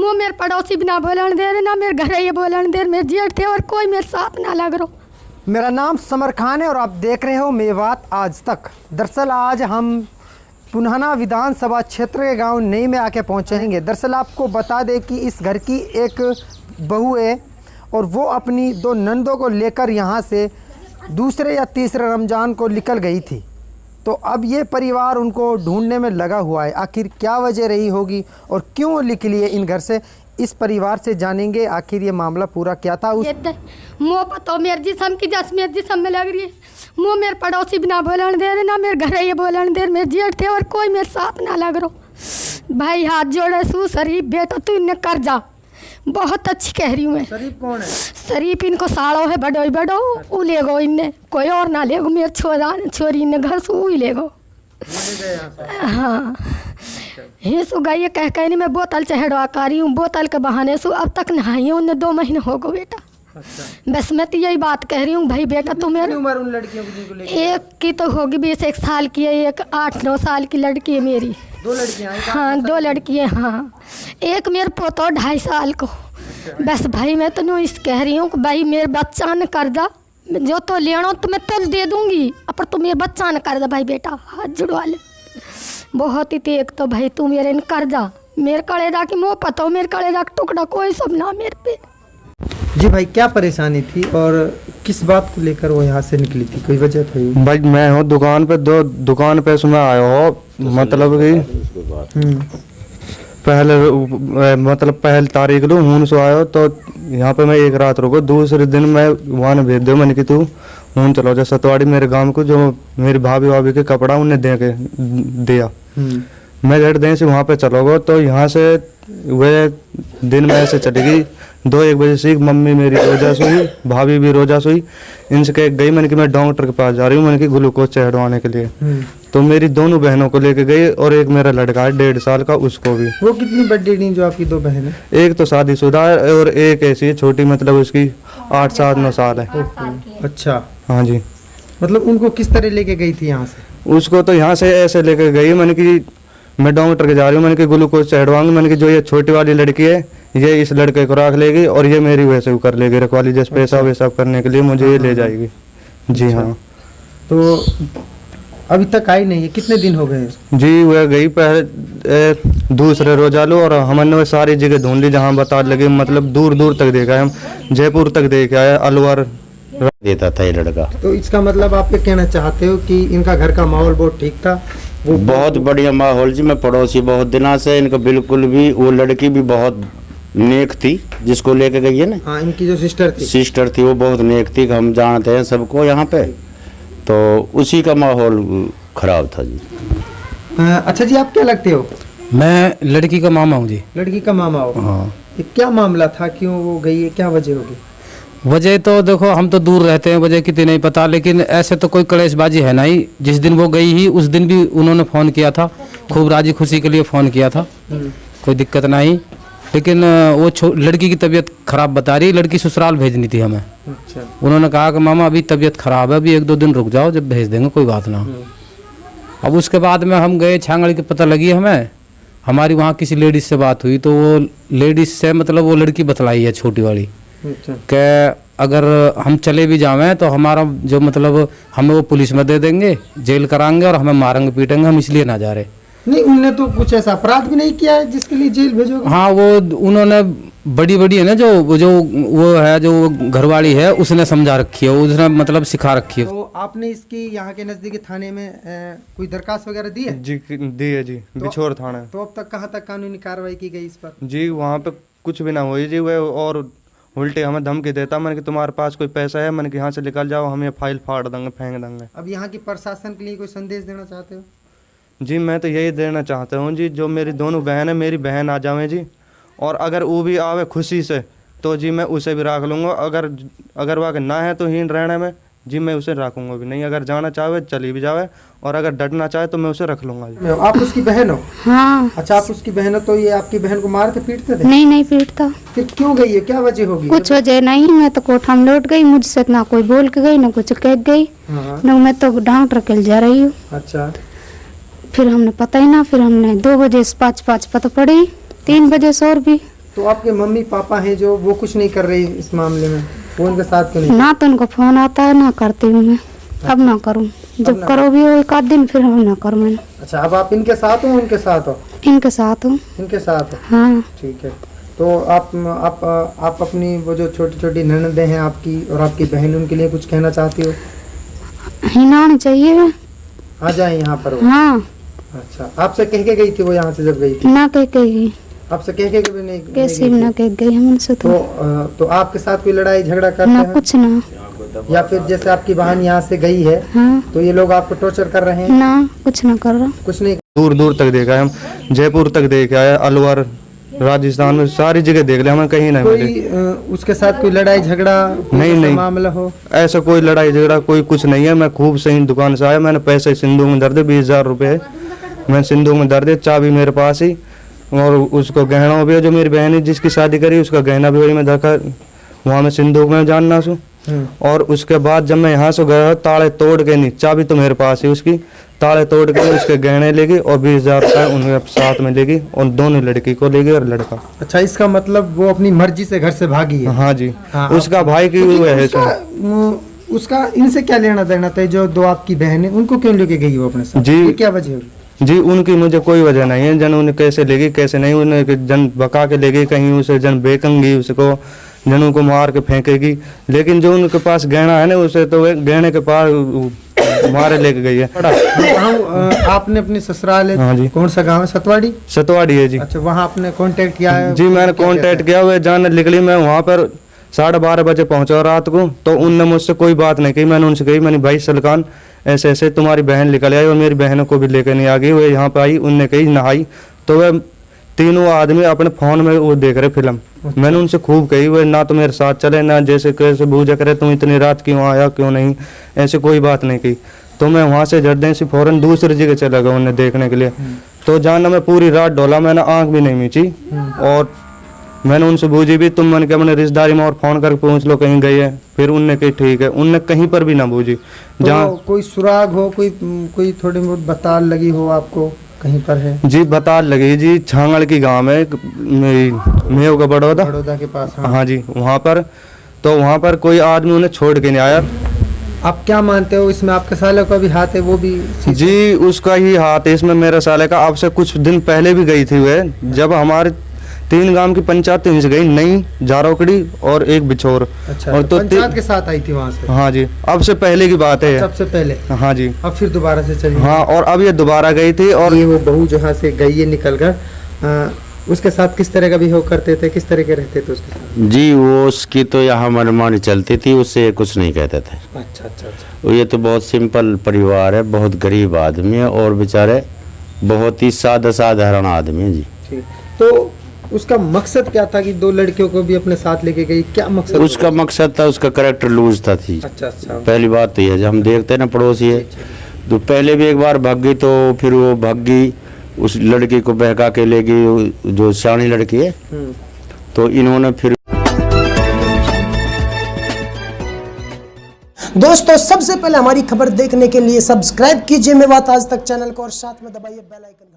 मुँह मेरे पड़ोसी भी ना बोलन दे रहे, ना मेरे घर ये बोलन दे रहे, मेरे जेठ थे और कोई मेरे साथ ना लग रहा। मेरा नाम समर खान है और आप देख रहे हो मेवात आज तक। दरअसल आज हम पुन्हाना विधानसभा क्षेत्र के गांव नई में आके पहुंचेंगे। दरअसल आपको बता दें कि इस घर की एक बहू है और वो अपनी दो नंदों को लेकर यहाँ से दूसरे या तीसरे रमज़ान को निकल गई थी। तो अब ये परिवार उनको ढूंढने में लगा हुआ है। आखिर क्या वजह रही होगी और क्यों निकली है इन घर से, इस परिवार से जानेंगे आखिर ये मामला पूरा क्या था। मुँह पतो मेरे जिसम की जस मेरे जिसम में लग रही है। मुँह मेरे पड़ोसी भी ना बोलन दे रहे, ना मेरे घर ये बोलन दे रहे, मेरे जेठ थे और कोई मेरे साथ ना लग रहा। भाई हाथ जोड़े सू शरीफ बेटा तू इन्हें कर जा। बहुत अच्छी कह रही हूँ मैं। शरीफ कौन है? शरीफ इनको साड़ो है बड़ो बड़ो वो ले गो, इन्हें कोई और ना ले गो। मेरे छोरी इन्हें घर से वो ही ले गो। हाँ ये सो गई कह कह नहीं मैं बोतल चढ़वा कारी हूँ, बोतल के बहाने सो अब तक नहाई हूँ। उन्हें 2 महीने हो गए बेटा। अच्छा। बस मैं तो यही बात कह रही हूँ भाई बेटा तू मेरी उम्र उन लड़कियों की एक की तो होगी 20-21 साल की है, एक 8-9 साल की लड़की है मेरी। 2 लड़कियाँ? हाँ 2 लड़की है। हाँ एक मेरे पोतो 2.5 साल को। बस भाई मैं तो इस कह रही हूँ कि भाई मेरे बच्चा न कर दा, जो तो लेना तो मैं तो दे दूँगी, पर तू मेरे बच्चा न कर दा भाई बेटा। हाथ जुड़वा ले बहुत ही तेज तो भाई तू मेरे न कर जा। मेरे कलेजा की मुँह पता मेरे कलेजा का टुकड़ा कोई सब ना मेरे पे। जी भाई क्या परेशानी थी और किस बात को लेकर वो यहाँ से निकली थी, कोई वजह थी? भाई मैं हूँ दुकान पे सुना आया हो, मतलब कि पहले तारीख लो हूँ सो आयो तो यहाँ पे मैं एक रात रुको, दूसरे दिन मैं वहाँ भेज दो मैंने कि तू हूँ चलो जा सतवाड़ी मेरे गांव को, जो मेरी भाभी के कपड़ा उन्हें दे के दिया। मैं रेड दिन से वहाँ पे चलोगे तो यहाँ से वे दिन में ऐसे चली गई 2-1 बजे से। मम्मी मेरी रोजा सोई, भाभी भी रोजा सोई। इनसे कह गई मैंने कि मैं डॉक्टर के पास जा रही हूँ, मैंने कि ग्लूकोज चढ़वाने के लिए। तो मेरी दोनों बहनों को लेके गई और एक मेरा लड़का है 1.5 साल का, उसको भी। वो कितनी बड़ी नहीं जो आपकी 2 बहन है? एक तो शादीशुदा है और एक ऐसी है छोटी, मतलब उसकी 8-9 साल है। अच्छा हाँ जी। मतलब उनको किस तरह लेके गई थी यहाँ से? उसको तो यहाँ से ऐसे लेके गई, मैंने कि मैं डॉक्टर के जा रही हूँ, मैंने कि ग्लूकोज चढ़वाऊंगी, मैंने कि जो ये छोटी वाली लड़की है ये इस लड़के को रख लेगी और ये मेरी वैसे कर लेगी रखवाली, जैसे पैसा वैसा करने के लिए मुझे ये ले जाएगी। जी हाँ। तो अभी तक आई नहीं है? कितने दिन हो गए? जी वह गई पहले दूसरे रोजा लो और हमने वो सारी जगह ढूंढ ली जहाँ बता लगे, मतलब दूर दूर तक देखा है, हम जयपुर तक देखे आए, अलवर देता था ये लड़का। तो इसका मतलब आप ये कहना चाहते हो कि इनका घर का माहौल बहुत ठीक था? वो बहुत बढ़िया माहौल जी। मैं पड़ोसी बहुत दिनों से, इनका बिल्कुल भी, वो लड़की भी बहुत नेक थी जिसको लेके गई है ना। हाँ इनकी जो सिस्टर थी वो बहुत नेक थी, हम जानते हैं सबको यहाँ पे, तो उसी का माहौल खराब था जी। अच्छा जी आप क्या लगते हो? मैं लड़की का मामा हूँ जी। लड़की का मामा हो? हाँ। ये क्या मामला था, क्यों वो गई है, क्या वजह होगी? वजह तो देखो हम तो दूर रहते हैं, वजह कितनी नहीं पता, लेकिन ऐसे तो कोई कलेशबाजी है नहीं। जिस दिन वो गई ही उस दिन भी उन्होंने फ़ोन किया था, खूब राजी खुशी के लिए फ़ोन किया था, कोई दिक्कत नहीं। लेकिन वो लड़की की तबीयत खराब बता रही, लड़की ससुराल भेजनी थी हमें। अच्छा। उन्होंने कहा कि मामा अभी तबीयत खराब है, अभी 1-2 दिन रुक जाओ, जब भेज देंगे कोई बात ना। अब उसके बाद में हम गए छांगड़ी के, पता लगी हमें, हमारी वहाँ किसी लेडीज से बात हुई तो वो लेडीज से मतलब वो लड़की बतलाई है छोटी वाली कि अगर हम चले भी जावें तो हमारा जो मतलब हमें वो पुलिस में दे देंगे, जेल कराएंगे और हमें मारेंगे पीटेंगे, हम इसलिए ना जा रहे। नहीं उनने तो कुछ ऐसा अपराध भी नहीं किया है जिसके लिए जेल भेजोगे? हाँ वो उन्होंने बड़ी है ना जो वो है जो घरवाली है उसने समझा रखी है, उसने मतलब सिखा रखी है। तो आपने इसकी यहाँ के नजदीकी थाने में कोई दरखास्त वगैरह दी है? जी दी है जी, बिछोर थाना। तो अब तक कहाँ तक कानूनी कार्रवाई की गई इस पर? जी वहाँ पे कुछ भी ना हुई जी, वह और उल्टे हमें धमकी देता, मैंने कि तुम्हारे पास कोई पैसा है, मैंने कि यहाँ से निकल जाओ, हम ये फाइल फाड़ देंगे, फेंक देंगे। अब यहाँ की प्रशासन के लिए कोई संदेश देना चाहते हो? जी मैं तो यही देना चाहता हूँ जी, जो मेरी दोनों बहन है, मेरी बहन आ जावे जी, और अगर वो भी आवे खुशी से तो जी मैं उसे भी रख लूँगा। अगर वह ना है तो हीन रहने में जी मैं उसे रखूँगा भी नहीं, अगर जाना चाहे चली भी जावे, और अगर डटना चाहे तो मैं उसे रख लूँगा जी। आप उसकी बहन हो? हाँ। अच्छा आप उसकी बहन हो, तो ये आपकी बहन को मारते पीटते थे? नहीं पीटता। फिर क्यों गई है, क्या वजह होगी? कुछ वजह नहीं, मैं तो कोठा में लौट गई, मुझसे ना कोई बोल के गई ना कुछ कह गई। न मैं तो डॉक्टर के जा रही हूँ। अच्छा। फिर हमने पता ही ना, फिर हमने 2 बजे से 5 पता पड़ी, 3 बजे से और भी तो आपके मम्मी पापा हैं जो, वो कुछ नहीं कर रही इस मामले में, वो उनके साथ क्यों नहीं? ना तो उनको फोन आता है ना करती हूँ मैं। अब ना करूँ, जब करो भी हो एक आध दिन फिर हम ना करूँ मैंने। अच्छा, अब आप इनके साथ हो उनके साथ हो? इनके साथ हूँ। इनके साथ हो, हाँ। ठीक है। तो आप अपनी वो जो छोटी छोटी ननदें हैं आपकी और आपकी बहन, उनके लिए कुछ कहना चाहती हो? हिलाना चाहिए वे। आ जाए यहाँ पर वो। हाँ। अच्छा, आपसे कह के गई थी वो यहाँ से जब गई थी? ना कह के गई। आपसे कह के भी नहीं? कैसे भी ना कह गई हम उनसे तो आपके साथ कोई लड़ाई झगड़ा करते ना हैं? कुछ ना। या फिर जैसे आपकी बहन यहाँ से गई है, हाँ। तो ये लोग आपको टॉर्चर कर रहे हैं? ना कुछ ना कर रहा। कुछ नहीं। दूर दूर तक देखा है, हम जयपुर तक देखे आए, अलवर, राजस्थान में सारी जगह देख लिया, हमें कहीं नहीं मिले। कोई उसके साथ कोई लड़ाई झगड़ा नहीं मामला हो? ऐसा कोई लड़ाई झगड़ा कोई कुछ नहीं है। मैं खूब सही दुकान से आया, मैंने पैसे सिंधु में धर दे 20,000 रुपये, मैं सिंधु में धर दे, चाबी मेरे पास ही, और उसको गहना भी है जो मेरी बहन है जिसकी शादी करी, उसका गहना भी वही मैं रखा वहाँ में सिंधु में जानना सू। और उसके बाद जब मैं यहाँ से गया, ताले तोड़ के नहीं, चाबी तो मेरे पास है उसकी, ताले तोड़ के उसके गहने लेगी और 20,000 रुपये उनके साथ में लेगी, और दोनों लड़की को लेगी और लड़का। अच्छा, इसका मतलब वो अपनी मर्जी से घर से भागी है? हाँ जी। हाँ, उसका भाई की तो है उसका इनसे क्या लेना देना था? जो दो आपकी बहन है उनको क्यों लेके गई वो अपने साथ? जी। ये क्या वजह है? जी, उनकी मुझे कोई वजह नहीं है, जन उन्हें कैसे लेगी कैसे नहीं, उन्हें जन बका के लेगी कहीं, उसे जन बेचेंगी उसको, जन उनको मार के फेंकेगी। लेकिन जो उनके पास गहना है ना, उसे तो गहने के पास मारे लेके गई है। आपने अपने ससुराल है? हाँ जी। कौन सा गांव है? सतवाड़ी? सतवाड़ी है जी। अच्छा, वहाँ आपने कांटेक्ट किया है? जी, मैंने कांटेक्ट किया, हुआ जान निकली, मैं वहाँ पर 12:30 बजे पहुंचा रात को, तो उनने मुझसे कोई बात नहीं की। मैंने उनसे कही, मैंने भाई सलकान ऐसे ऐसे तुम्हारी बहन निकल आई और मेरी बहनों को भी लेकर नहीं आ गई, वो यहाँ पे आई, उनने कही नहाई, तो वह तीनों आदमी अपने फोन में वो देख रहे फिल्म। मैंने उनसे खूब कही, वो ना तो मेरे साथ चले, ना जैसे कैसे बूझा करे तुम इतनी रात क्यों आया क्यों नहीं, ऐसे कोई बात नहीं की। तो मैं वहाँ से जर्दे से फौरन दूसरी जगह चला गया उन्हें देखने के लिए। तो जाना मैं पूरी रात डोला, मैंने आँख भी नहीं मीची, और मैंने उनसे बूझी भी, तुम मैंने क्या मैंने रिश्तेदारी में और फोन करके पूछ लो कहीं गई है, फिर उनने कही ठीक है, उनने कहीं पर भी ना बूझी। जहाँ कोई सुराग हो, कोई थोड़ी बहुत बताल लगी हो आपको कहीं पर है? जी, बताल लगी जी, छांगड़ की गांव है मेरी, मेव का बड़ौदा के पास। हाँ जी, वहाँ पर, तो वहाँ पर कोई आदमी उन्हें छोड़ के नहीं आया। आप क्या मानते हो इसमें आपके साले का भी हाथ है? वो भी? जी, उसका ही हाथ है इसमें, मेरे साले का। अब से कुछ दिन पहले भी गई थी वह, जब हमारे 3 गांव की पंचायत हिंस गई, नई, जारोकड़ी और एक बिछोर। अच्छा, और तो पंचायत के साथ आई थी वहाँ से? हाँ जी, अब से पहले की बात है। सबसे पहले? हाँ जी। अब फिर दोबारा से चली? हाँ, और अब ये दोबारा गई थी। और ये वो बहू जहाँ से गई है निकल कर, उसके साथ किस तरह का बिहेव करते थे, किस तरह के रहते थे उसके साथ? जी, वो उसकी तो यहाँ मनमानी चलती थी, उससे कुछ नहीं कहते थे। अच्छा अच्छा अच्छा। ये तो बहुत सिंपल परिवार है, बहुत गरीब आदमी है, और बेचारे बहुत ही साधारण आदमी है जी। ठीक, तो उसका मकसद क्या था कि 2 लड़कियों को भी अपने साथ लेके गई? क्या मकसद? उसका मकसद था, उसका करेक्टर लूज था थी। अच्छा अच्छा। पहली बात तो ये, जब हम देखते हैं ना पड़ोसी है, तो पहले भी एक बार भाग गई, तो फिर वो भाग गई, उस लड़की को बहका के ले गई, जो सियानी लड़की है। तो इन्होंने फिर दोस्तों, सबसे पहले हमारी खबर देखने के लिए सब्सक्राइब कीजिए मेवात आज तक चैनल को, और साथ में दबाइए बेल आइकन।